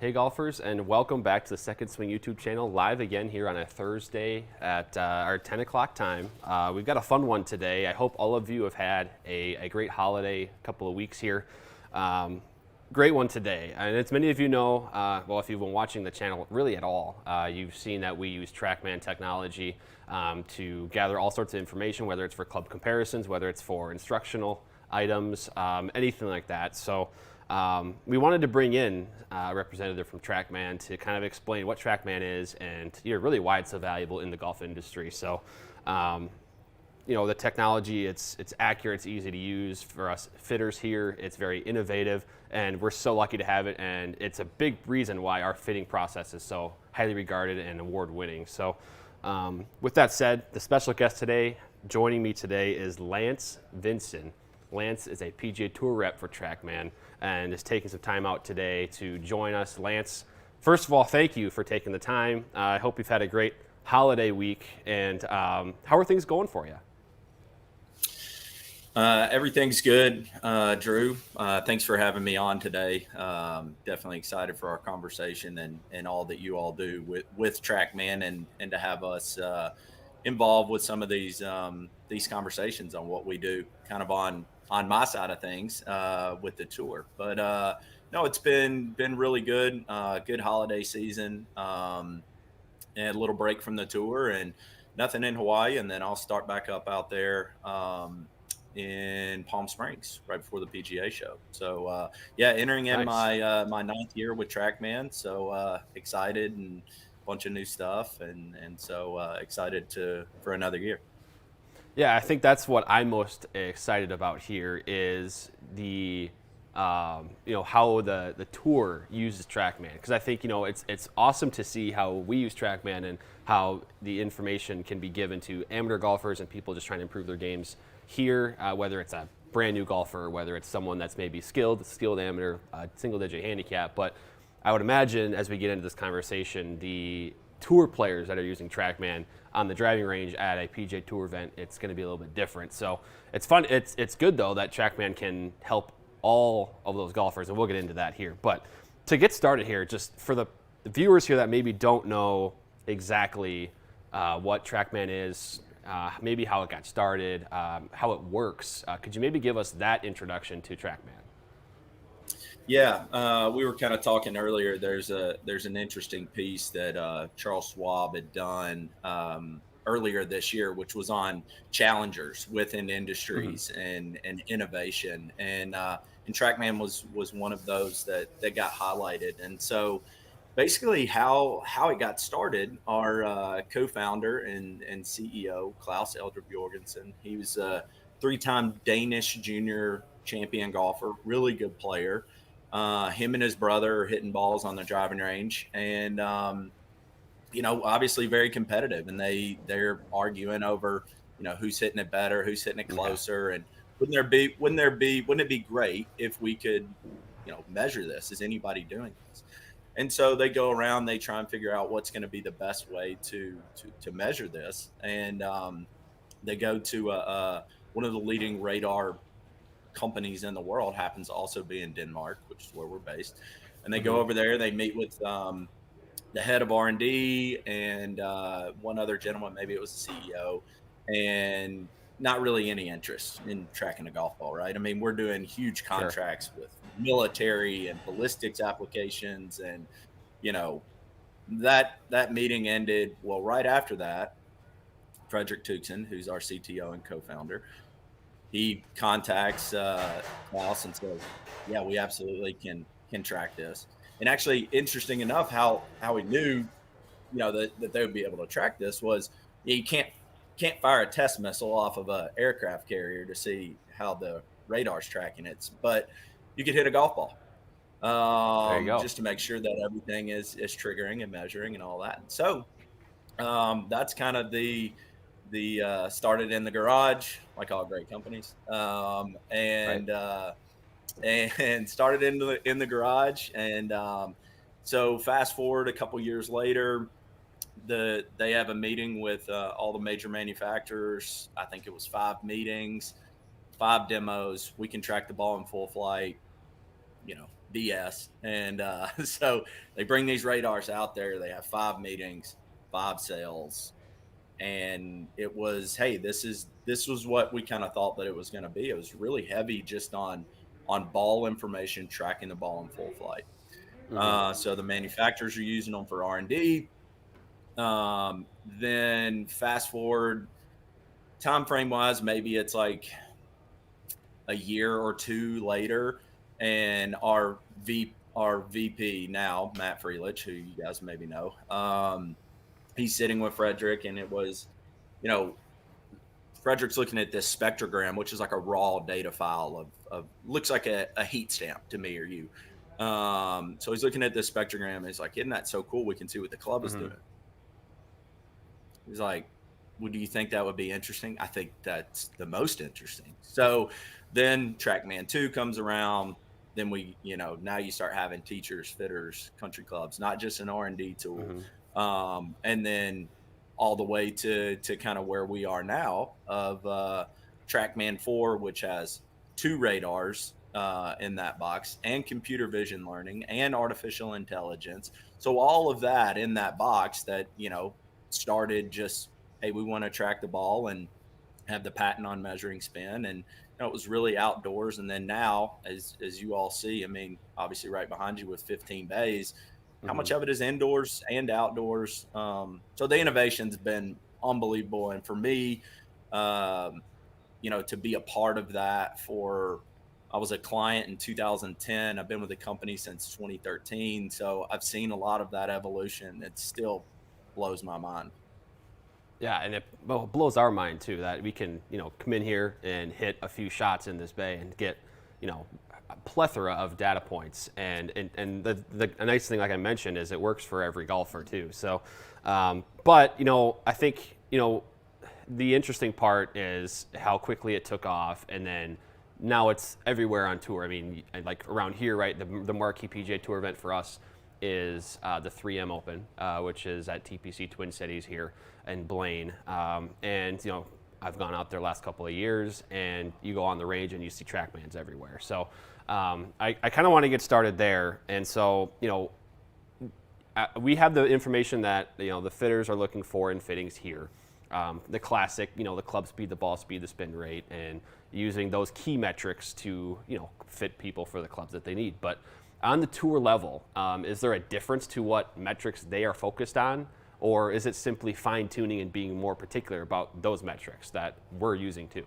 Hey golfers, and welcome back to the Second Swing YouTube channel, live again here on a Thursday at our 10 o'clock time. We've got a fun one today. I hope all of you have had a great holiday couple of weeks here. Great one today, and as many of you know, well, if you've been watching the channel really at all, you've seen that we use Trackman technology to gather all sorts of information, whether it's for club comparisons, whether it's for instructional items, anything like that. So we wanted to bring in a representative from Trackman to kind of explain what Trackman is and really why it's so valuable in the golf industry. So, the technology, it's accurate, it's easy to use for us fitters here. It's very innovative, and we're so lucky to have it. And it's a big reason why our fitting process is so highly regarded and award-winning. So, with that said, the special guest today, joining me today, is Lance Vinson. Lance is a PGA Tour rep for Trackman and is taking some time out today to join us. Lance, first of all, thank you for taking the time. I hope you've had a great holiday week. And how are things going for you? Everything's good, Drew. Thanks for having me on today. Definitely excited for our conversation and all that you all do with Trackman and to have us involved with some of these conversations on what we do kind of on my side of things with the tour. But no, it's been really good. Good holiday season and a little break from the tour and nothing in Hawaii. And then I'll start back up out there in Palm Springs right before the PGA show. So entering in Nice. my ninth year with Trackman. So excited and a bunch of new stuff and so excited for another year. Yeah, I think that's what I'm most excited about here is the how the tour uses Trackman, because I think it's awesome to see how we use Trackman and how the information can be given to amateur golfers and people just trying to improve their games here, whether it's a brand new golfer, whether it's someone that's maybe skilled amateur, single digit handicap. But I would imagine as we get into this conversation, the tour players that are using Trackman on the driving range at a PGA Tour event, it's going to be a little bit different. So it's fun. It's good though that Trackman can help all of those golfers, and we'll get into that here. But to get started here, just for the viewers here that maybe don't know exactly what Trackman is, maybe how it got started, how it works, could you maybe give us that introduction to Trackman? Yeah, we were kind of talking earlier. There's an interesting piece that Charles Schwab had done earlier this year, which was on challengers within industries and innovation, and Trackman was one of those that got highlighted. And so, basically, how it got started, our co-founder and CEO Klaus Eldrup Jorgensen, he was a three-time Danish junior champion golfer, really good player. Him and his brother are hitting balls on the driving range, and obviously very competitive, and they're arguing over who's hitting it better, who's hitting it closer, and wouldn't it be great if we could measure this? Is anybody doing this? And so they go around, they try and figure out what's going to be the best way to measure this, and they go to one of the leading radar companies in the world, happens to also be in Denmark, which is where we're based. And they go over there, they meet with the head of R&D and one other gentleman, maybe it was the CEO, and not really any interest in tracking a golf ball, right? I mean, we're doing huge contracts with military and ballistics applications, and that meeting ended. Well, right after that, Frederick Tuchsen, who's our CTO and co-founder, he contacts Klaus and says, "Yeah, we absolutely can track this." And actually, interesting enough, how he knew, that they would be able to track this was you can't fire a test missile off of an aircraft carrier to see how the radar's tracking it, but you could hit a golf ball There you go. just to make sure that everything is triggering and measuring and all that. And so that's kind of the started in the garage, like all great companies, and started in the garage. And so fast forward a couple years later, they have a meeting with all the major manufacturers. I think it was 5 meetings, 5 demos. We can track the ball in full flight. BS. And so they bring these radars out there. They have 5 meetings, 5 sales, and it was, hey, this was what we kind of thought that it was going to be. It was really heavy just on ball information, tracking the ball in full flight. Hmm. So the manufacturers are using them for R&D. Then fast forward time frame wise, maybe it's like a year or two later, and our VP now, Matt Freelich, who you guys maybe know, he's sitting with Frederick, and it was, you know, Frederick's looking at this spectrogram, which is like a raw data file of looks like a heat stamp to me or you. So he's looking at this spectrogram, and he's like, "Isn't that so cool? We can see what the club is Hmm. doing." He's like, "Well, do you think that would be interesting?" I think that's the most interesting. So then Trackman 2 comes around. Then now you start having teachers, fitters, country clubs, not just an R&D tool. Hmm. And then all the way to kind of where we are now of Trackman 4, which has 2 radars in that box, and computer vision learning and artificial intelligence. So all of that in that box that, started just, hey, we want to track the ball and have the patent on measuring spin, and it was really outdoors. And then now, as you all see, I mean, obviously right behind you with 15 bays, how Hmm. much of it is indoors and outdoors? So the innovation's been unbelievable, and for me, um, to be a part of that. I was a client in 2010. I've been with the company since 2013, so I've seen a lot of that evolution. It still blows my mind. Yeah, and it blows our mind too that we can, come in here and hit a few shots in this bay and get, a plethora of data points. And the nice thing, like I mentioned, is it works for every golfer too. So, but I think the interesting part is how quickly it took off, and then now it's everywhere on tour. I mean, like around here, right? The marquee PGA Tour event for us is the 3M Open, which is at TPC Twin Cities here in Blaine. And I've gone out there last couple of years, and you go on the range and you see Trackmans everywhere. So I kind of want to get started there, and so we have the information that the fitters are looking for in fittings here. The classic, the club speed, the ball speed, the spin rate, and using those key metrics to fit people for the clubs that they need. But on the tour level, is there a difference to what metrics they are focused on, or is it simply fine tuning and being more particular about those metrics that we're using too?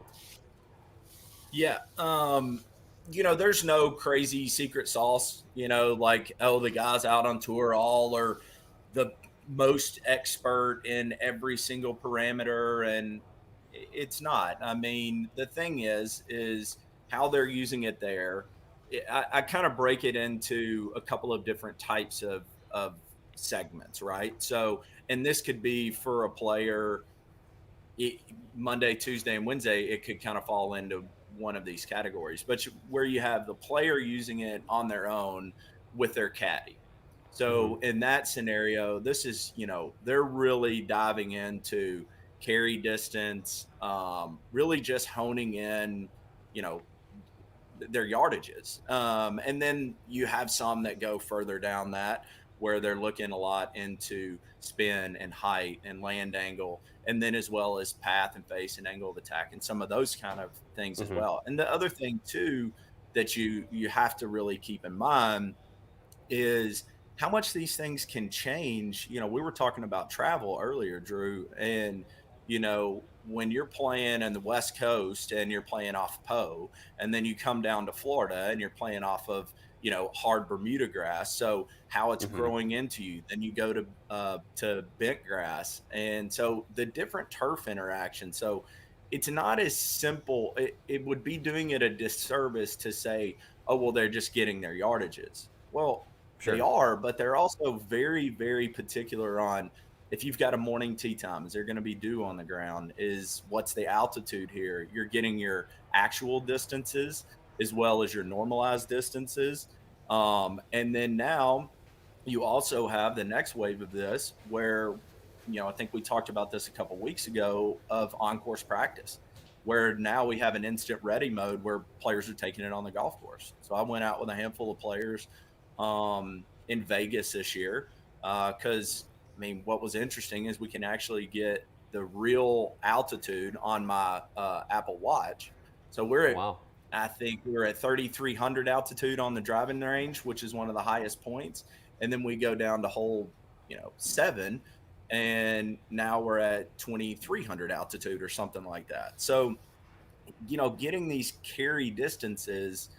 Yeah. There's no crazy secret sauce, like, oh, the guys out on tour all are the most expert in every single parameter. And it's not. I mean, the thing is how they're using it there. I kind of break it into a couple of different types of segments, right? So, and this could be for a player it, Monday, Tuesday, and Wednesday, it could kind of fall into one of these categories. But where you have the player using it on their own with their caddy. Mm-hmm. So in that scenario, this is, they're really diving into carry distance, really just honing in, you know, their yardages. And then you have some that go further down that where they're looking a lot into spin and height and land angle, and then as well as path and face and angle of attack and some of those kind of things as Mm-hmm. well. And the other thing too that you have to really keep in mind is how much these things can change. We were talking about travel earlier, Drew, and when you're playing in the West Coast and you're playing off Poe, and then you come down to Florida and you're playing off of hard Bermuda grass, so how it's Mm-hmm. growing into you. Then you go to bent grass, and so the different turf interaction. So it's not as simple. It would be doing it a disservice to say, oh well, they're just getting their yardages. Well, they Sure. are, but they're also very, very particular on if you've got a morning tee time, is there going to be dew on the ground? What's the altitude here? You're getting your actual distances as well as your normalized distances. And then now you also have the next wave of this where, I think we talked about this a couple weeks ago of on course practice. where now we have an instant ready mode where players are taking it on the golf course. So I went out with a handful of players in Vegas this year because I mean, what was interesting is we can actually get the real altitude on my Apple Watch. So Oh wow. I think we were at 3,300 altitude on the driving range, which is one of the highest points. And then we go down to hole, 7, and now we're at 2,300 altitude or something like that. So, getting these carry distances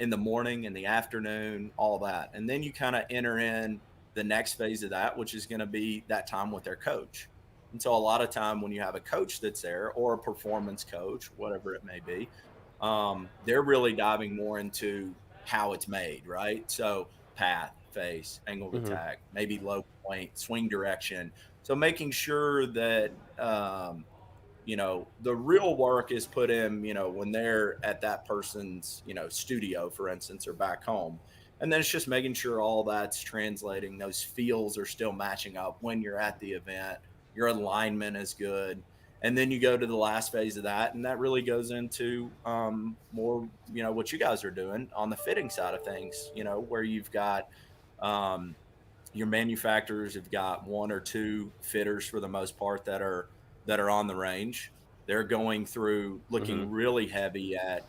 in the morning, in the afternoon, all that. And then you kind of enter in the next phase of that, which is going to be that time with their coach. And so a lot of time when you have a coach that's there or a performance coach, whatever it may be, they're really diving more into how it's made, right? So path, face, angle of Hmm. attack, maybe low point, swing direction. So making sure that the real work is put in, when they're at that person's, studio, for instance, or back home. And then it's just making sure all that's translating. Those feels are still matching up when you're at the event. Your alignment is good. And then you go to the last phase of that. And that really goes into more, what you guys are doing on the fitting side of things, where you've got, um, your manufacturers have got one or two fitters for the most part that are on the range. They're going through Hmm. looking really heavy at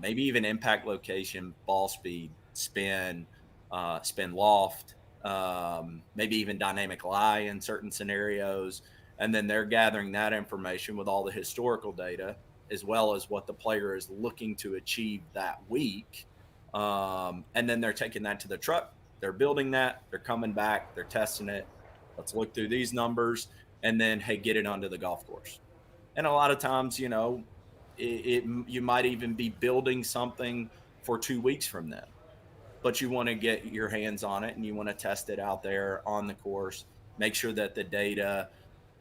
maybe even impact location, ball speed, spin loft, maybe even dynamic lie in certain scenarios. And then they're gathering that information with all the historical data as well as what the player is looking to achieve that week. And then they're taking that to the truck, they're building that, they're coming back, they're testing it. Let's look through these numbers and then, hey, get it onto the golf course. And a lot of times, you might even be building something for 2 weeks from then, but you want to get your hands on it and you want to test it out there on the course. Make sure that the data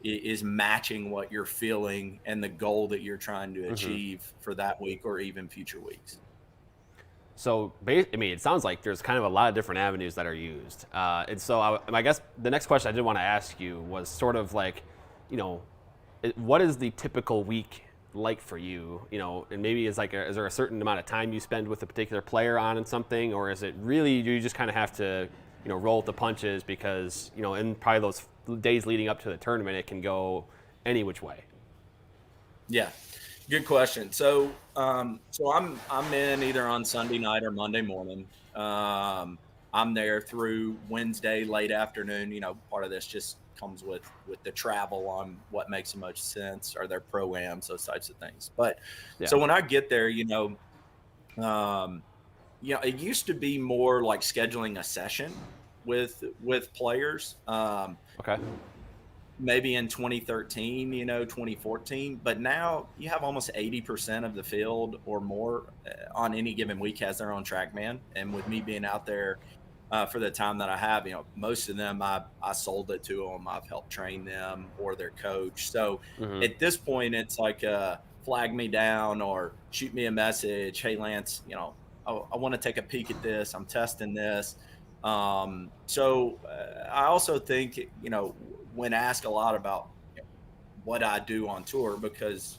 is matching what you're feeling and the goal that you're trying to Hmm. achieve for that week or even future weeks. So, I mean, it sounds like there's kind of a lot of different avenues that are used. And so, I guess the next question I did want to ask you was sort of like, you know, what is the typical week like for you? And maybe is is there a certain amount of time you spend with a particular player on something, or is it really you just kind of have to, roll with the punches because in probably those days leading up to the tournament, it can go any which way. Yeah, good question. So I'm in either on Sunday night or Monday morning. I'm there through Wednesday late afternoon. Part of this just comes with the travel on what makes the most sense, or their programs, those types of things. But Yeah. so when I get there, um, it used to be more like scheduling a session with players. Okay. Maybe in 2013, 2014, but now you have almost 80% of the field or more on any given week has their own Trackman. And with me being out there for the time that I have, most of them I sold it to them. I've helped train them or their coach. So Hmm. at this point, it's like flag me down or shoot me a message. Hey, Lance, I want to take a peek at this. I'm testing this. So I also think, when asked a lot about what I do on tour, because,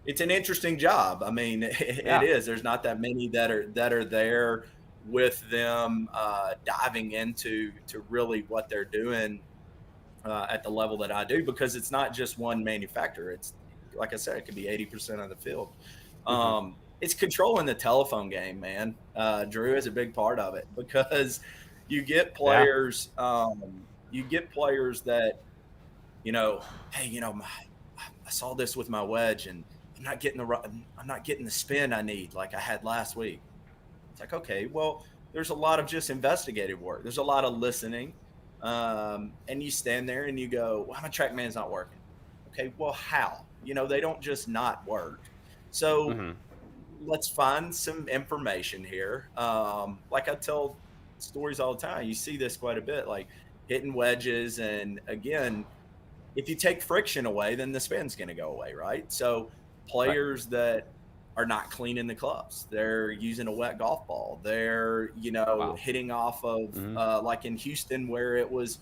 it's an interesting job. I mean, it Yeah. is. There's not that many that are there with them diving into to really what they're doing at the level that I do, because it's not just one manufacturer. It's like I said, it could be 80% of the field. Hmm. It's controlling the telephone game, man. Drew is a big part of it because you get Yeah. players, that, hey, I saw this with my wedge and I'm not getting the spin I need like I had last week. It's like, okay, well, there's a lot of just investigative work. There's a lot of listening. And you stand there and you go, well, my TrackMan's not working. Okay, well, how? They don't just not work. So Hmm. let's find some information here. Like I tell stories all the time. You see this quite a bit, like hitting wedges. And again, if you take friction away, then the spin's going to go away, right? So Right. players that are not cleaning the clubs, they're using a wet golf ball, they're Wow. hitting off of Hmm. like in Houston where it was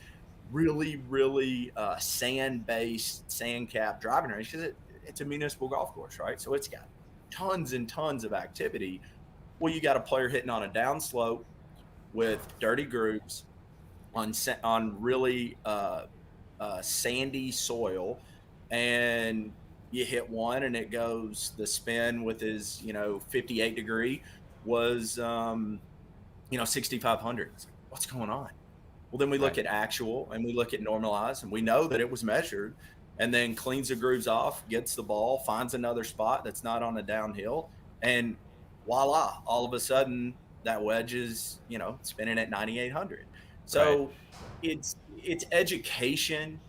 really sand-based, sand-capped driving range because it's a municipal golf course, right? So it's got tons and tons of activity. Well, you got a player hitting on a downslope with dirty grooves on really sandy soil, and you hit one and it goes, the spin with his 58 degree was 6,500. It's like, what's going on? Well, then we look Right. at actual and we look at normalized, and we know that it was measured, and then cleans the grooves off, gets the ball, finds another spot that's not on a downhill, and voila, all of a sudden that wedge is, spinning at 9,800. Right. So it's education,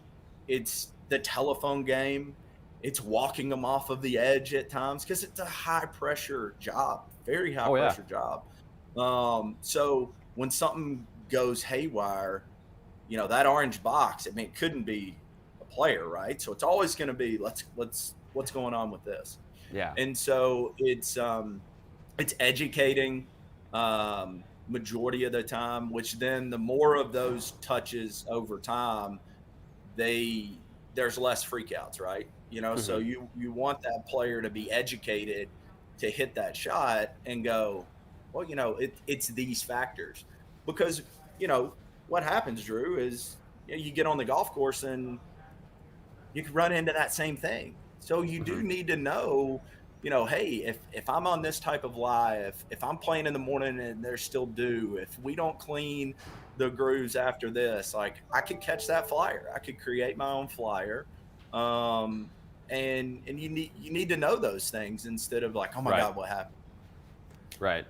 it's the telephone game, it's walking them off of the edge at times because it's a high pressure job, very high Oh yeah. pressure job. So when something goes haywire, that orange box, I mean, it couldn't be a player, right? So it's always going to be, what's going on with this? Yeah. And so it's educating, majority of the time, which then the more of those touches over time, there's less freakouts, right? So Hmm. you want that player to be educated to hit that shot and go, well, it's these factors. Because what happens, Drew, is you get on the golf course and you can run into that same thing. So you Hmm. do need to know, hey, if I'm on this type of lie, if I'm playing in the morning and there's still dew, if we don't clean the grooves after this, like, I could catch that flyer. I could create my own flyer. Um, and you need to know those things instead of like, oh my Right. God, what happened? Right.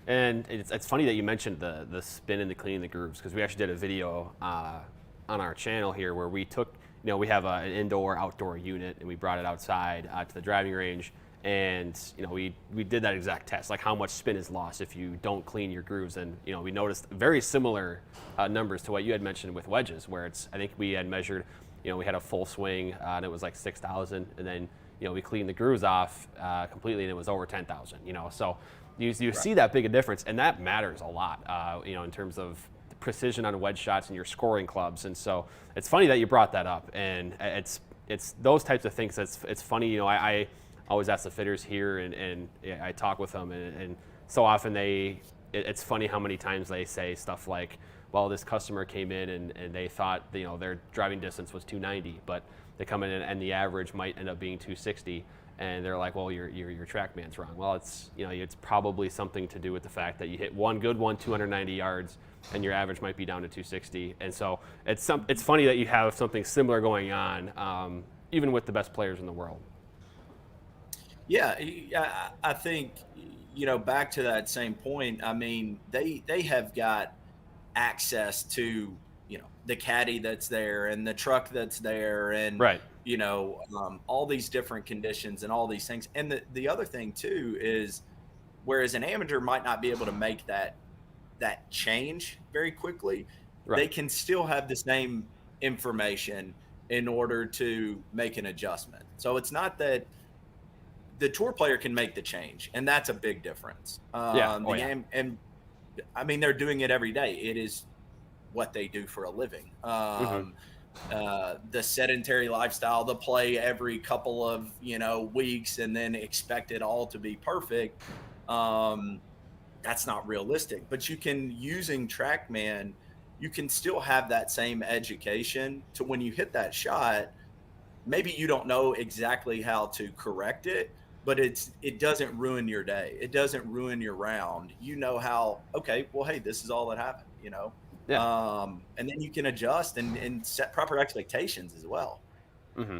And it's funny that you mentioned the spin and the cleaning the grooves, because we actually did a video on our channel here where we took, we have an indoor outdoor unit and we brought it outside to the driving range, and we did that exact test, like how much spin is lost if you don't clean your grooves. And we noticed very similar numbers to what you had mentioned with wedges, where I think we had measured, we had a full swing and it was like 6,000, and then we cleaned the grooves off completely and it was over 10,000. So you Right. see that big a difference, and that matters a lot, in terms of the precision on wedge shots and your scoring clubs. And so it's funny that you brought that up, and it's those types of things. It's funny, I always ask the fitters here, and I talk with them, and so often it's funny how many times they say stuff like, well, this customer came in and they thought their driving distance was 290, but they come in and the average might end up being 260, and they're like, well, your TrackMan's wrong. Well, it's probably something to do with the fact that you hit one good one 290 yards and your average might be down to 260. And so it's funny that you have something similar going on, even with the best players in the world. Yeah, I think, back to that same point. I mean, they have got access to, the caddy that's there and the truck that's there, and Right. all these different conditions and all these things. And the other thing too is, whereas an amateur might not be able to make that change very quickly, they Right. can still have the same information in order to make an adjustment. So it's not that the tour player can make the change, and that's a big difference. Yeah. Oh The yeah. and I mean, they're doing it every day. It is what they do for a living. Hmm. The sedentary lifestyle, the play every couple of weeks, and then expect it all to be perfect. Um, that's not realistic. But you can, using TrackMan, you can still have that same education to when you hit that shot. Maybe you don't know exactly how to correct it, but it doesn't ruin your day. It doesn't ruin your round. You know how, okay, well, hey, this is all that happened. Yeah. And then you can adjust and set proper expectations as well. Hmm.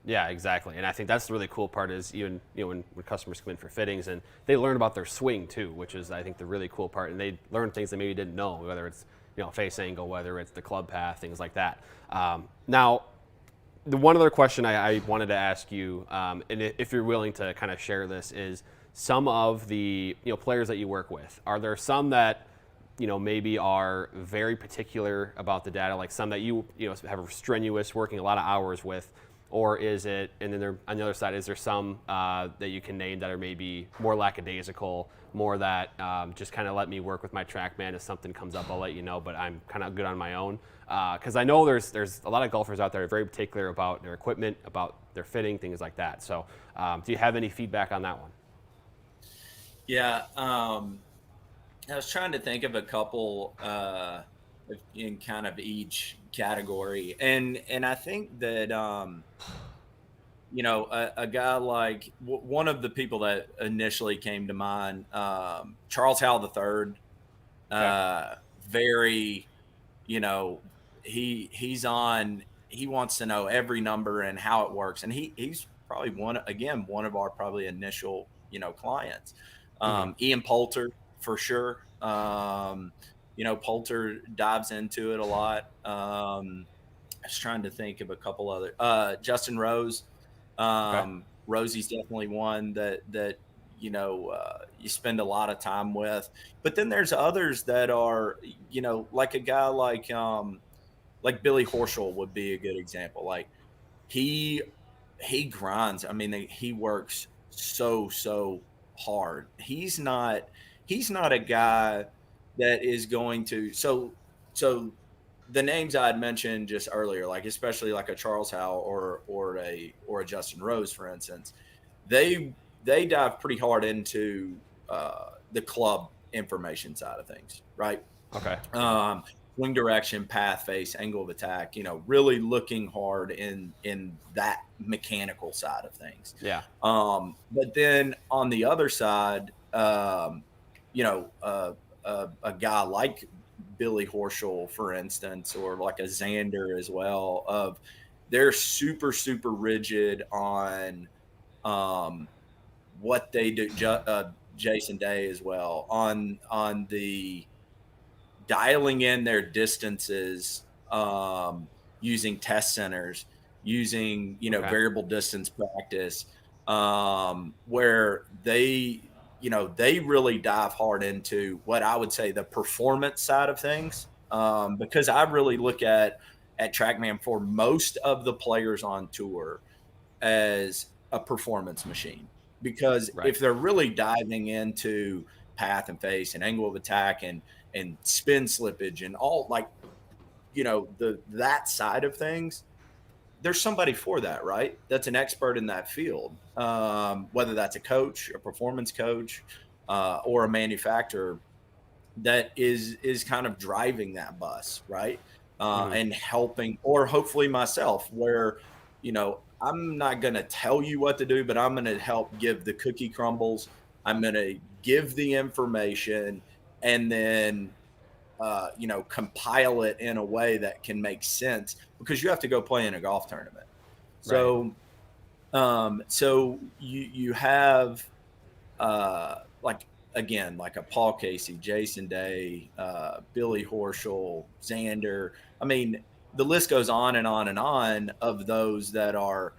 Yeah, exactly. And I think that's the really cool part is, even when customers come in for fittings and they learn about their swing too, which is, I think, the really cool part. And they learn things they maybe didn't know, whether it's face angle, whether it's the club path, things like that. Now, the one other question I wanted to ask you, and if you're willing to kind of share this, is some of the players that you work with. Are there some that maybe are very particular about the data, like some that you have strenuous, working a lot of hours with, or is it, and then there, on the other side, is there some that you can name that are maybe more lackadaisical, more that just kind of let me work with my TrackMan, if something comes up, I'll let you know, but I'm kind of good on my own? Because I know there's a lot of golfers out there very particular about their equipment, about their fitting, things like that. So do you have any feedback on that one? Yeah, I was trying to think of a couple in kind of each category, and I think that a guy like one of the people that initially came to mind, Charles Howell III, Okay. very, you know, he's on. He wants to know every number and how it works, and he's probably one of our probably initial clients. Hmm. Ian Poulter for sure. Poulter dives into it a lot. I was trying to think of a couple other. Justin Rose. Okay. Rosie's definitely one that you spend a lot of time with. But then there's others that are like a guy like Billy Horschel would be a good example. Like he he grinds. I mean, he works so hard. He's not a guy that is going to so the names I had mentioned just earlier, like especially like a Charles Howell or a Justin Rose, for instance, they dive pretty hard into the club information side of things, right? Okay. um, Swing direction, path, face, angle of attack. Really looking hard in that mechanical side of things. Yeah. But then on the other side, you know, uh, a guy like Billy Horschel, for instance, or like a Xander as well, of they're super rigid on um, what they do. Jason Day as well on the dialing in their distances, using test centers, using Okay. variable distance practice, where they really dive hard into what I would say the performance side of things, because I really look at TrackMan for most of the players on tour as a performance machine. Because Right. if they're really diving into path and face and angle of attack and spin slippage and all, like, the that side of things, there's somebody for that, right? That's an expert in that field. Whether that's a coach, a performance coach, or a manufacturer that is kind of driving that bus, right? Hmm. And helping, or hopefully myself, where I'm not going to tell you what to do, but I'm going to help give the cookie crumbles. I'm going to give the information, and then compile it in a way that can make sense, because you have to go play in a golf tournament. Right. So you have like, again, like a Paul Casey, Jason Day, Billy Horschel, Xander. I mean, the list goes on and on and on of those that are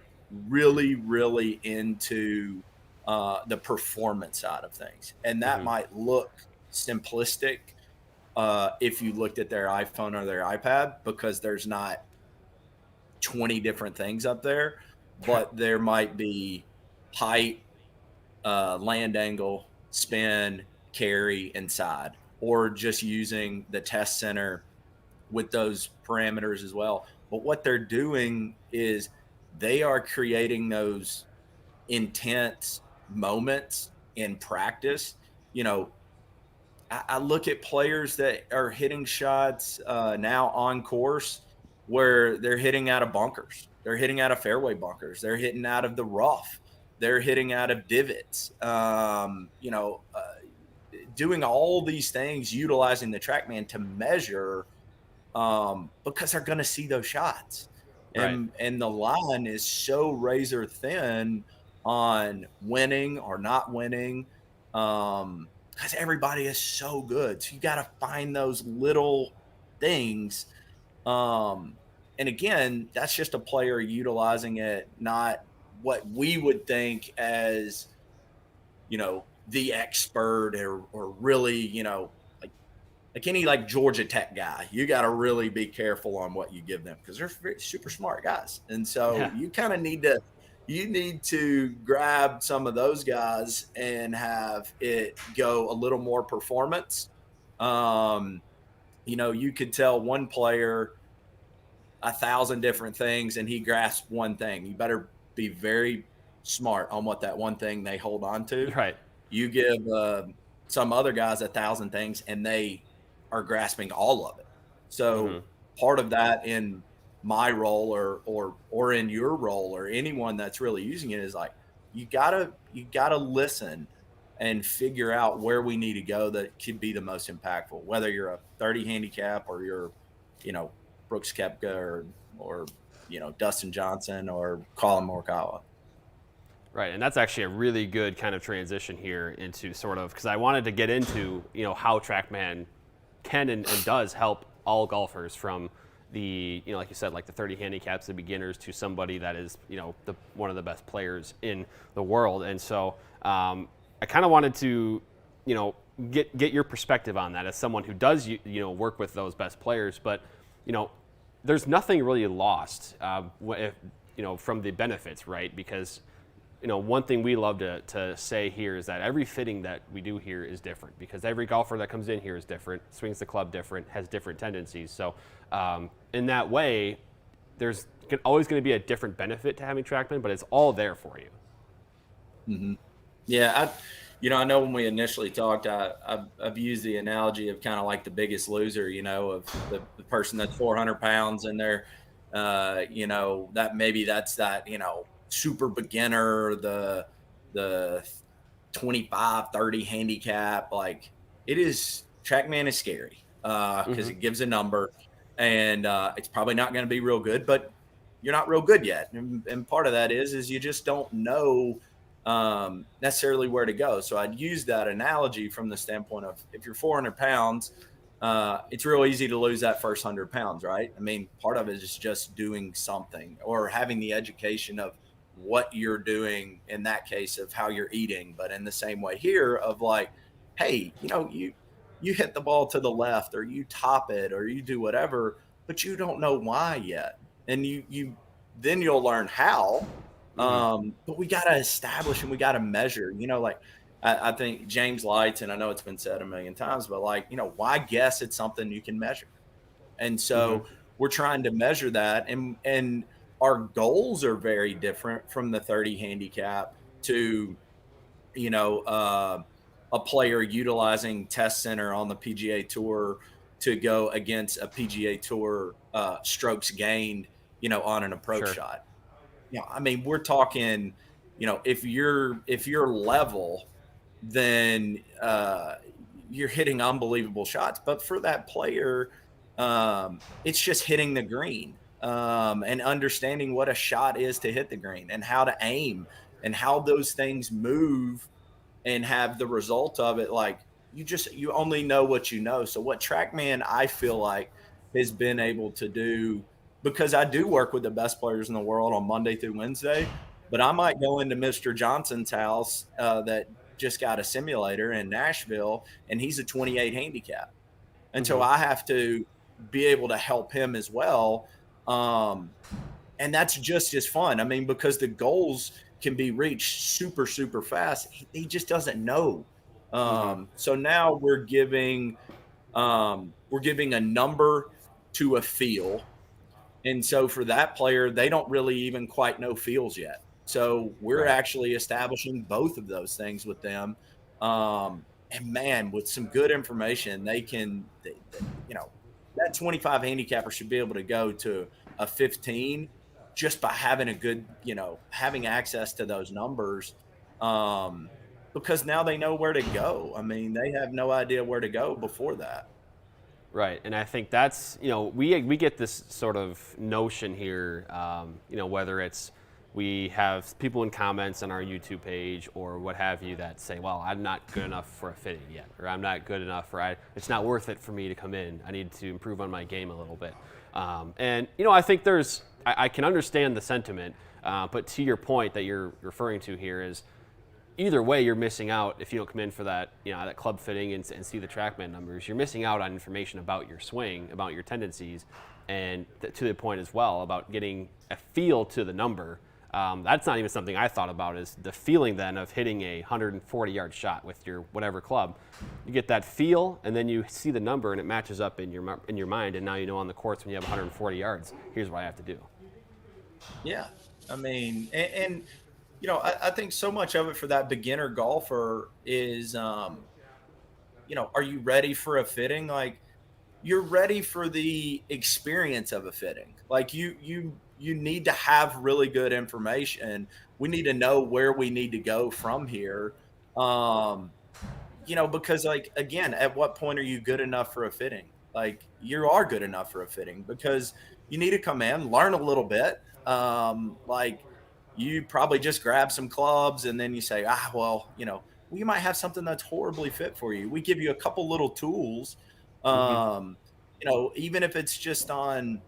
really into the performance side of things, and that Hmm. might look simplistic if you looked at their iPhone or their iPad, because there's not 20 different things up there, but there might be height, land angle, spin, carry, and side, or just using the test center with those parameters as well. But what they're doing is they are creating those intense moments in practice. You know, I look at players that are hitting shots now on course where they're hitting out of bunkers, they're hitting out of fairway bunkers, they're hitting out of the rough, they're hitting out of divots. Doing all these things, utilizing the TrackMan to measure, because they're going to see those shots, Right. and the line is so razor thin on winning or not winning, because everybody is so good. So you got to find those little things. Um, and again, that's just a player utilizing it, not what we would think as the expert, or really, like like any like Georgia Tech guy, you got to really be careful on what you give them because they're super smart guys, and so Yeah. you kind of need to grab some of those guys and have it go a little more performance. Um, you could tell one player 1,000 different things and he grasps one thing. You better be very smart on what that one thing they hold on to. Right. You give some other guys 1,000 things and they are grasping all of it. So Hmm. part of that in my role or in your role or anyone that's really using it is like you gotta listen and figure out where we need to go that could be the most impactful, whether you're a 30 handicap or you're, you know, Brooks Koepka or Dustin Johnson or Colin Morikawa. Right, and that's actually a really good kind of transition here into sort of because I wanted to get into how TrackMan can and does help all golfers from the like you said, like the 30 handicaps, the beginners, to somebody that is one of the best players in the world. And so I kind of wanted to get your perspective on that as someone who does work with those best players, but there's nothing really lost from the benefits, right? Because one thing we love to say here is that every fitting that we do here is different because every golfer that comes in here is different, swings the club different, has different tendencies. So in that way, there's always going to be a different benefit to having TrackMan, but it's all there for you. Mm-hmm. Yeah, I know when we initially talked, I've used the analogy of kind of like the Biggest Loser, of the person that's 400 pounds and they're, that maybe that's that, super beginner, the 25, 30 handicap. Like TrackMan is scary because Mm-hmm. it gives a number and it's probably not going to be real good, but you're not real good yet. And part of that is you just don't know necessarily where to go. So I'd use that analogy from the standpoint of if you're 400 pounds, it's real easy to lose that first 100 pounds, right? I mean, part of it is just doing something or having the education of what you're doing in that case of how you're eating. But in the same way here of like, hey, you hit the ball to the left or you top it or you do whatever, but you don't know why yet. And you then you'll learn how. Mm-hmm. But we got to establish and we got to measure, like I think James Lights, and I know it's been said a million times, but like, why guess it's something you can measure? And Mm-hmm. so we're trying to measure that. And our goals are very different from the 30 handicap to, you know, uh, a player utilizing Test Center on the PGA Tour to go against a PGA Tour strokes gained, on an approach Sure. shot. I mean, we're talking, if you're level, then you're hitting unbelievable shots. But for that player, it's just hitting the green and understanding what a shot is to hit the green and how to aim and how those things move and have the result of it. Like you only know what you know. So what TrackMan I feel like has been able to do, because I do work with the best players in the world on Monday through Wednesday, but I might go into Mr. Johnson's house that just got a simulator in Nashville and he's a 28 handicap. And so Mm-hmm. I have to be able to help him as well. Um, and that's just as fun. I mean, because the goals can be reached super, super fast. He just doesn't know. Mm-hmm. So now we're giving a number to a feel, and so for that player, they don't really even quite know feels yet. So we're Right. actually establishing both of those things with them. And man, with some good information, that 25 handicapper should be able to go to a 15 just by having having access to those numbers. Um, because now they know where to go. I mean, they have no idea where to go before that. Right, and I think that's we get this sort of notion here, whether it's we have people in comments on our YouTube page or what have you that say, well, I'm not good enough for a fitting yet, or I'm not good enough, or it's not worth it for me to come in. I need to improve on my game a little bit. And I think I can understand the sentiment, but to your point that you're referring to here is, either way, you're missing out if you don't come in for that, that club fitting and see the TrackMan numbers. You're missing out on information about your swing, about your tendencies, and to the point as well about getting a feel to the number. That's not even something I thought about, is the feeling then of hitting a 140-yard shot with your whatever club. You get that feel, and then you see the number, and it matches up in your mind, and now you know on the courts when you have 140 yards, here's what I have to do. Yeah. I mean, and I think so much of it for that beginner golfer is, are you ready for a fitting? Like, you're ready for the experience of a fitting. Like, you need to have really good information. We need to know where we need to go from here. Um, because, like, again, at what point are you good enough for a fitting? Like, you are good enough for a fitting because you need to come in, learn a little bit. Like, you probably just grab some clubs and then you say, well, we might have something that's horribly fit for you. We give you a couple little tools. Mm-hmm. Um, even if it's just on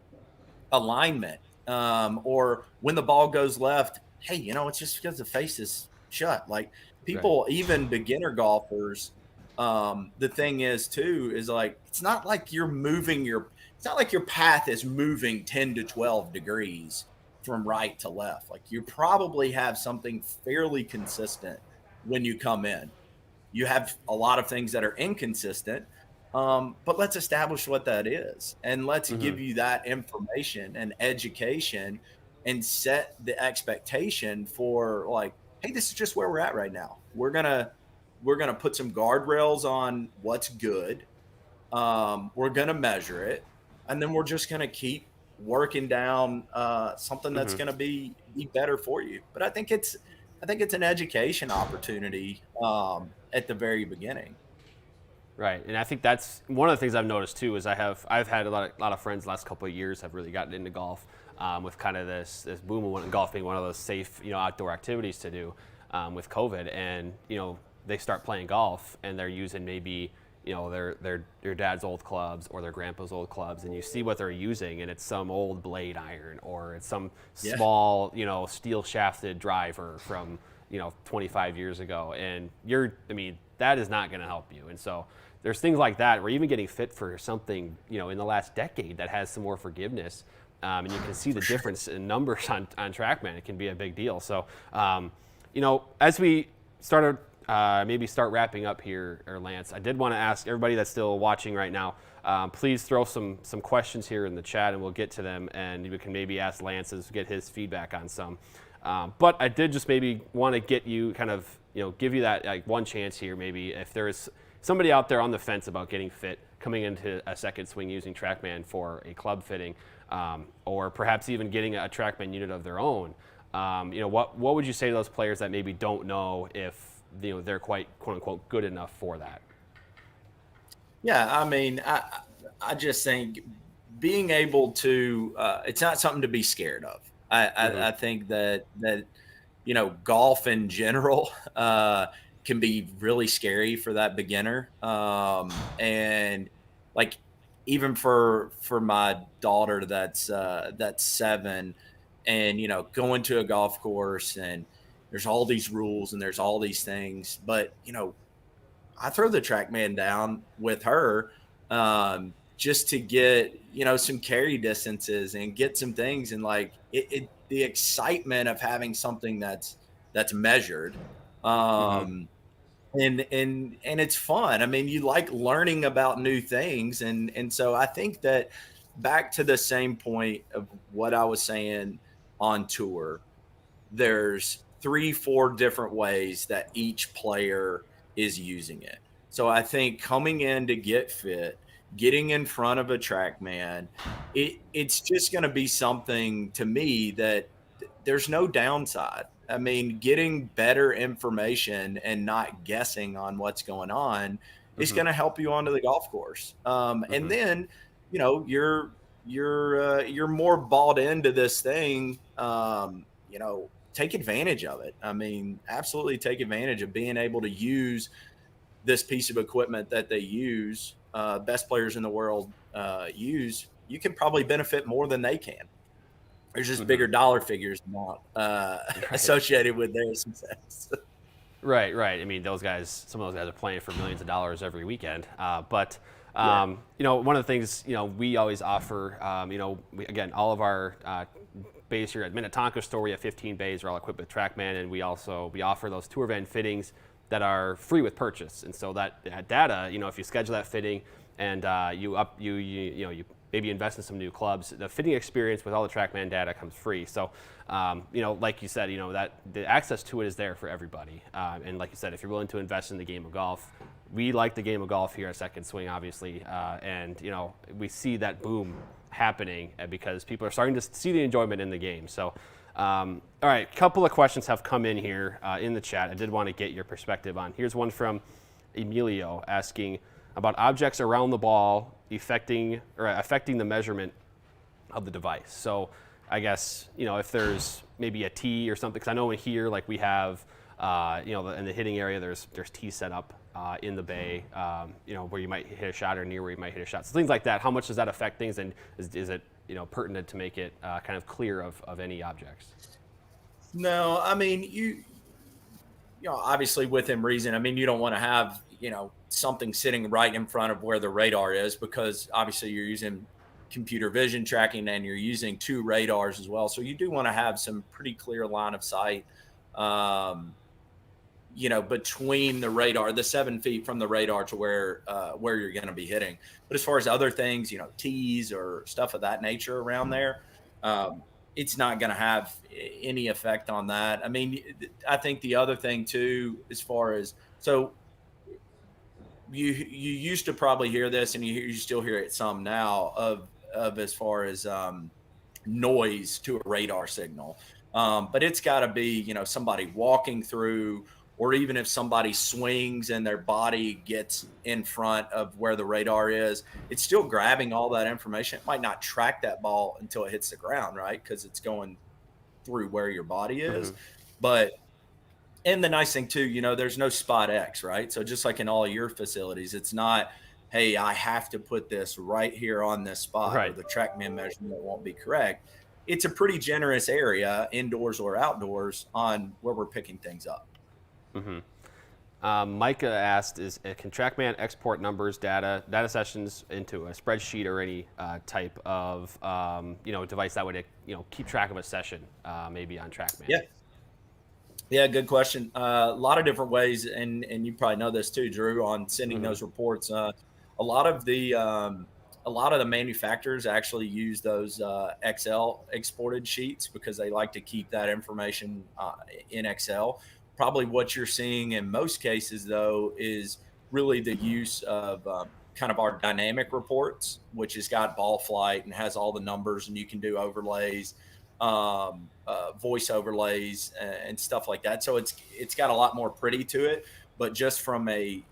alignment, or when the ball goes left, hey, it's just because the face is shut. Like, Right. people, even beginner golfers, the thing is too, is like, it's not like it's not like your path is moving 10 to 12 degrees from right to left. Like, you probably have something fairly consistent when you come in. You have a lot of things that are inconsistent, but let's establish what that is, and let's Mm-hmm. give you that information and education, and set the expectation for, like, hey, this is just where we're at right now. We're gonna put some guardrails on what's good. We're gonna measure it, and then we're just gonna keep working down something that's Mm-hmm. gonna be better for you. But I think it's an education opportunity, at the very beginning. Right, and I think that's one of the things I've noticed too. Is I've had a lot of friends the last couple of years have really gotten into golf, with kind of this boom of golf being one of those safe outdoor activities to do, with COVID, and they start playing golf and they're using maybe their dad's old clubs or their grandpa's old clubs, and you see what they're using, and it's some old blade iron, or it's some Yeah. small steel shafted driver from 25 years ago, and that is not going to help you. And so there's things like that. We're even getting fit for something in the last decade that has some more forgiveness, and you can see the For sure. difference in numbers on TrackMan. It can be a big deal. So as we started maybe start wrapping up here, or Lance, I did want to ask everybody that's still watching right now, please throw some questions here in the chat, and we'll get to them, and we can maybe ask Lance get his feedback on some. But I did just maybe want to get you kind of, give you that like one chance here, maybe if there is somebody out there on the fence about getting fit, coming into a second swing using TrackMan for a club fitting, or perhaps even getting a TrackMan unit of their own. What would you say to those players that maybe don't know if they're quite quote unquote good enough for that? Yeah, I mean, I just think being able to, it's not something to be scared of. I Mm-hmm. I, I think that golf in general, can be really scary for that beginner, and, like, even for my daughter that's 7, and going to a golf course, and there's all these rules and there's all these things, but I throw the TrackMan down with her, just to get some carry distances and get some things, and, like, the excitement of having something that's measured, Mm-hmm. um, and it's fun. I mean, you like learning about new things, and so I think that, back to the same point of what I was saying on tour, there's 3 4 different ways that each player is using it. So I think coming in to get fit, getting in front of a TrackMan, it's just going to be something, to me, that there's no downside. I mean, getting better information and not guessing on what's going on is Mm-hmm. going to help you onto the golf course. And Mm-hmm. then, you're more bought into this thing. Take advantage of it. I mean, absolutely take advantage of being able to use this piece of equipment that they use. Best players in the world use. You can probably benefit more than they can. There's just Mm-hmm. bigger dollar figures not Right. associated with their success. Right, right. I mean, some of those guys are playing for millions of dollars every weekend. Yeah. One of the things, we always offer, again, all of our bays here at Minnetonka store, we have 15 bays. We're all equipped with Trackman, and we offer those tour van fittings that are free with purchase. And so that data, if you schedule that fitting and you maybe invest in some new clubs, the fitting experience with all the Trackman data comes free. So, like you said, that the access to it is there for everybody. And like you said, if you're willing to invest in the game of golf, we like the game of golf here at Second Swing, obviously, and we see that boom happening because people are starting to see the enjoyment in the game. So, all right, a couple of questions have come in here in the chat. I did want to get your perspective on. Here's one from Emilio asking about objects around the ball affecting the measurement of the device. So I guess, if there's maybe a tee or something, because I know in here, like we have, in the hitting area, there's tees set up in the bay, where you might hit a shot or near where you might hit a shot. So things like that, how much does that affect things, and is it, pertinent to make it kind of clear of any objects? No, I mean, obviously within reason. I mean, you don't want to have, something sitting right in front of where the radar is, because obviously you're using computer vision tracking and you're using two radars as well. So you do want to have some pretty clear line of sight, between the radar, the 7 feet from the radar to where you're going to be hitting. But as far as other things, tees or stuff of that nature around there, it's not going to have any effect on that. I mean, I think the other thing too, as far as, so you used to probably hear this, and you still hear it some now, of as far as noise to a radar signal. But it's got to be, somebody walking through, or even if somebody swings and their body gets in front of where the radar is, it's still grabbing all that information. It might not track that ball until it hits the ground, right? Because it's going through where your body is. Mm-hmm. But, and the nice thing too, there's no spot X, right? So just like in all your facilities, it's not, hey, I have to put this right here on this spot, Right. or the Trackman measurement won't be correct. It's a pretty generous area, indoors or outdoors, on where we're picking things up. Mm-hmm. Micah asked, can Trackman export numbers, data sessions into a spreadsheet or any type of device that would keep track of a session, maybe on Trackman? Yeah, good question. A lot of different ways, and you probably know this too, Drew, on sending Mm-hmm. those reports. A lot of the manufacturers actually use those Excel exported sheets, because they like to keep that information in Excel. Probably what you're seeing in most cases, though, is really the use of kind of our dynamic reports, which has got ball flight and has all the numbers, and you can do overlays, voice overlays, and stuff like that. So it's got a lot more pretty to it. But just from a,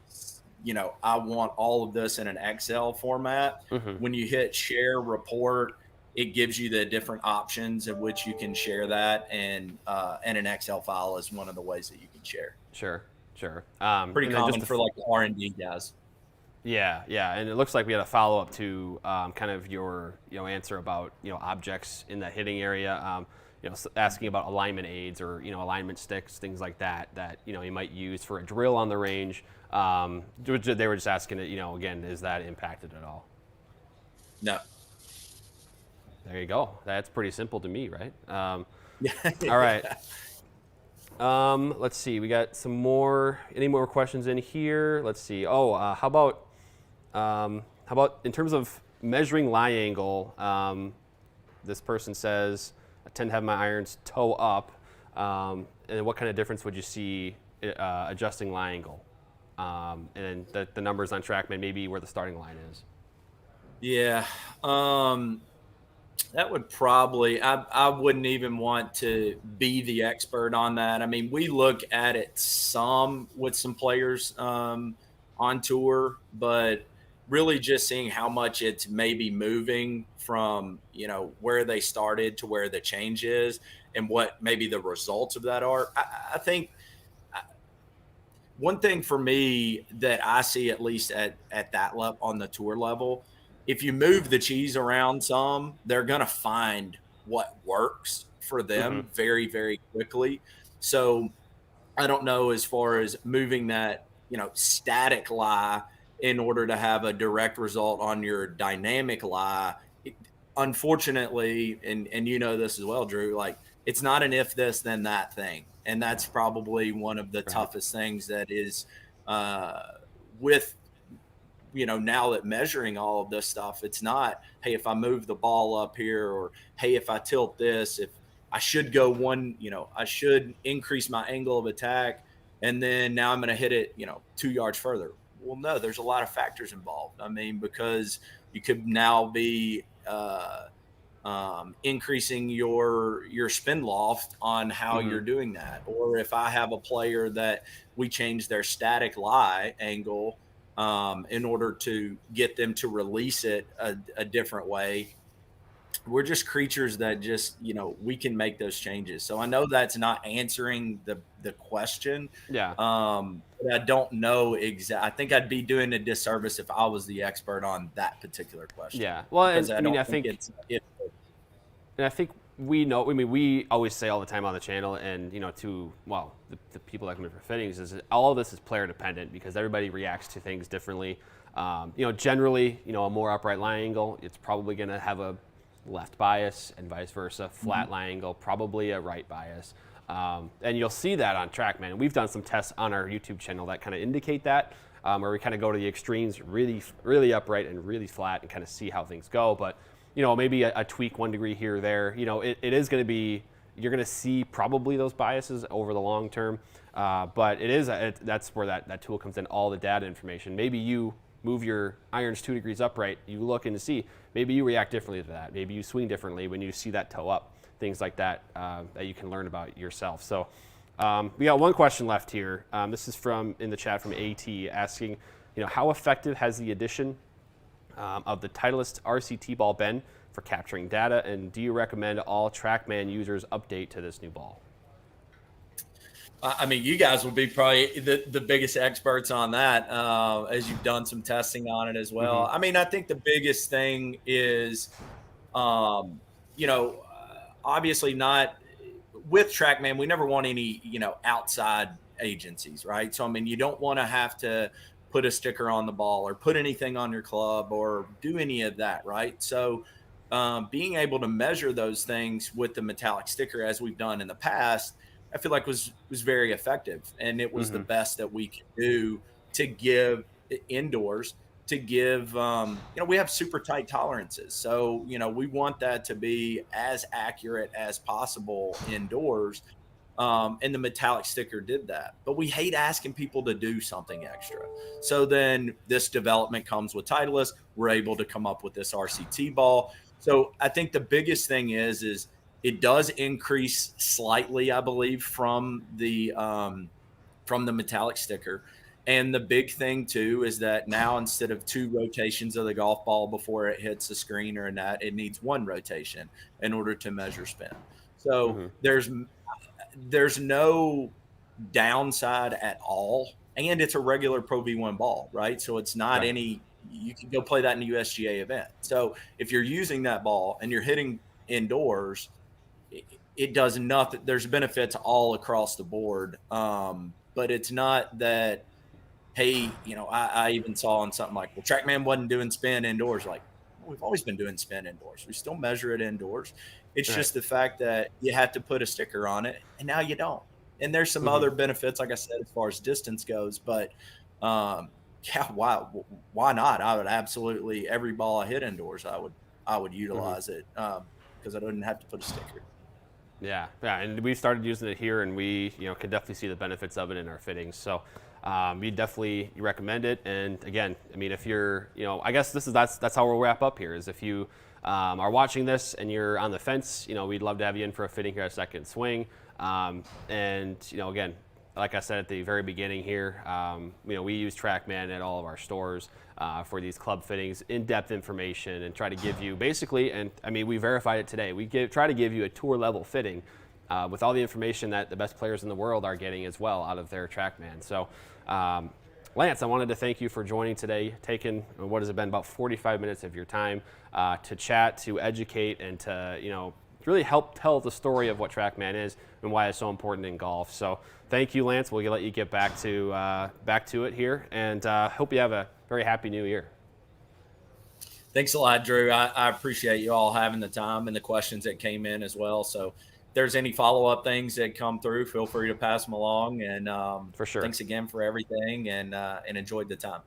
I want all of this in an Excel format. Mm-hmm. When you hit share report, it gives you the different options in which you can share that, and an Excel file is one of the ways that you can share. Sure. Pretty common for like the R&D guys. Yeah, and it looks like we had a follow up to kind of your answer about objects in the hitting area. Asking about alignment aids or alignment sticks, things like that you might use for a drill on the range. They were just asking it. Again, is that impacted at all? No. There you go. That's pretty simple to me, right? All right. Let's see. We got some more. Any more questions in here? Let's see. How about in terms of measuring lie angle? This person says, I tend to have my irons toe up. And what kind of difference would you see adjusting lie angle? And the numbers on Trackman, maybe where the starting line is. Yeah. That would probably, I wouldn't even want to be the expert on that. I mean, we look at it some with some players on tour, but really just seeing how much it's maybe moving from, where they started to where the change is, and what maybe the results of that are. I think one thing for me that I see, at least at that level, on the tour level, if you move the cheese around some, they're going to find what works for them very, very quickly. So I don't know as far as moving that, static lie in order to have a direct result on your dynamic lie. It- Unfortunately, and you know this as well, Drew, like it's not an if this then that thing. And that's probably one of the Right. toughest things that is uh with now that measuring all of this stuff, it's not, hey, if I move the ball up here, or hey, if I tilt this, if I should go one, I should increase my angle of attack, and then now I'm going to hit it, 2 yards further. Well, no, there's a lot of factors involved. I mean, because you could now be increasing your spin loft on how Mm-hmm. you're doing that. Or if I have a player that we change their static lie angle in order to get them to release it a different way. We're just creatures that just, we can make those changes. So I know that's not answering the question. Yeah. But I don't know exactly. I think I'd be doing a disservice if I was the expert on that particular question, Yeah. Well, and because I I mean, don't I think think it. And I think we know. I mean, we always say all the time on the channel, and to the people that come in for fittings, is that all of this is player dependent because everybody reacts to things differently. Generally, a more upright lie angle, it's probably going to have a left bias, and vice versa. Flat lie angle, probably a right bias. And you'll see that on Trackman. We've done some tests on our YouTube channel that kind of indicate that, where we kind of go to the extremes, really, really upright and really flat, and kind of see how things go. But maybe a tweak 1 degree here or there. It is going to be, you're going to see probably those biases over the long term. But that's where that tool comes in, all the data information. Maybe you move your irons 2 degrees upright, you look and see, maybe you react differently to that. Maybe you swing differently when you see that toe up, things like that, that you can learn about yourself. So we got one question left here. This is in the chat from AT asking, how effective has the addition of the Titleist RCT ball been for capturing data, and do you recommend all Trackman users update to this new ball? I mean, you guys will be probably the biggest experts on that, as you've done some testing on it as Mm-hmm. well. I mean, I think the biggest thing is, um, obviously not with Trackman. We never want any, outside agencies, right? So, I mean, you don't want to have to put a sticker on the ball or put anything on your club or do any of that, right? So, being able to measure those things with the metallic sticker, as we've done in the past, I feel like was very effective, and it was the Mm-hmm. best that we could do to give indoors. To give, we have super tight tolerances, so we want that to be as accurate as possible indoors. And the metallic sticker did that, but we hate asking people to do something extra. So then this development comes with Titleist. We're able to come up with this RCT ball. So I think the biggest thing is it does increase slightly, I believe, from the metallic sticker. And the big thing too is that now, instead of 2 rotations of the golf ball before it hits the screen or a net, it needs 1 rotation in order to measure spin. So Mm-hmm. there's no downside at all. And it's a regular Pro V1 ball, right? So it's not Right. any, you can go play that in a USGA event. So if you're using that ball and you're hitting indoors, it does nothing. There's benefits all across the board. But it's not that, hey, I even saw on something like, well, Trackman wasn't doing spin indoors. Like, we've always been doing spin indoors. We still measure it indoors. It's Right. just the fact that you have to put a sticker on it, and now you don't. And there's some Mm-hmm. other benefits, like I said, as far as distance goes. But yeah, why not? I would absolutely, every ball I hit indoors, I would Mm-hmm. utilize it, because I didn't have to put a sticker. Yeah, and we started using it here, and we, can definitely see the benefits of it in our fittings. So, we definitely recommend it. And again, I mean, if you're, I guess that's how we'll wrap up here. Is if you are watching this and you're on the fence, we'd love to have you in for a fitting here at Second Swing. And again, like I said at the very beginning here, we use Trackman at all of our stores for these club fittings, in-depth information, and try to give you basically, and I mean, we verified it today, try to give you a tour level fitting with all the information that the best players in the world are getting as well out of their Trackman. So, Lance, I wanted to thank you for joining today, taking what has been about 45 minutes of your time to chat, to educate, and to really help tell the story of what Trackman is and why it's so important in golf. So thank you, Lance. We'll let you get back to it here, and hope you have a very happy new year. Thanks a lot, Drew. I appreciate you all having the time and the questions that came in as well. So if there's any follow-up things that come through, feel free to pass them along. And For sure. Thanks again for everything, and enjoyed the time.